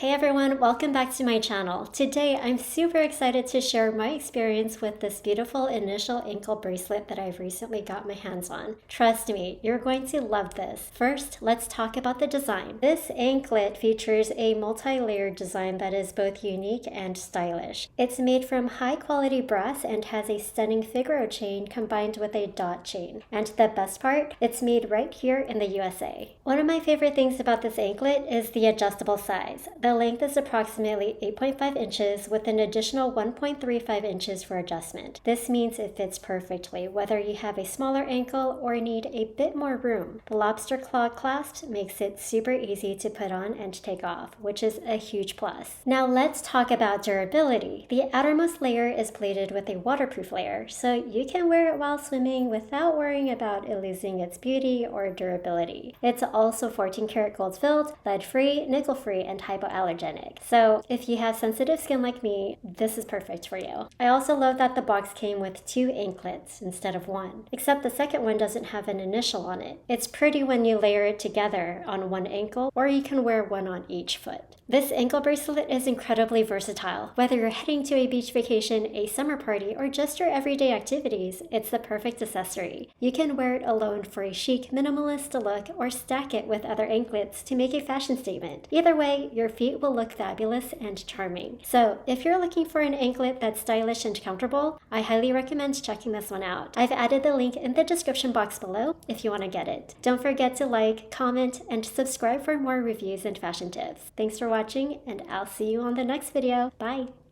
Hey everyone, welcome back to my channel. Today I'm super excited to share my experience with this beautiful initial ankle bracelet that I've recently got my hands on. Trust me, you're going to love this. First, let's talk about the design. This anklet features a multi-layered design that is both unique and stylish. It's made from high quality brass and has a stunning Figaro chain combined with a dot chain. And the best part, it's made right here in the USA. One of my favorite things about this anklet is the adjustable size. The length is approximately 8.5 inches with an additional 1.35 inches for adjustment. This means it fits perfectly whether you have a smaller ankle or need a bit more room. The lobster claw clasp makes it super easy to put on and take off, which is a huge plus. Now let's talk about durability. The outermost layer is plated with a waterproof layer, so you can wear it while swimming without worrying about it losing its beauty or durability. It's also 14 karat gold filled, lead-free, nickel-free, and hypoallergenic. So if you have sensitive skin like me, this is perfect for you. I also love that the box came with 2 anklets instead of 1, except the second one doesn't have an initial on it. It's pretty when you layer it together on one ankle, or you can wear one on each foot. This ankle bracelet is incredibly versatile. Whether you're heading to a beach vacation, a summer party, or just your everyday activities, it's the perfect accessory. You can wear it alone for a chic, minimalist look, or stack it with other anklets to make a fashion statement. Either way, your feet will look fabulous and charming. So if you're looking for an anklet that's stylish and comfortable, I highly recommend checking this one out. I've added the link in the description box below if you want to get it. Don't forget to like, comment, and subscribe for more reviews and fashion tips. Thanks for watching, and I'll see you on the next video. Bye!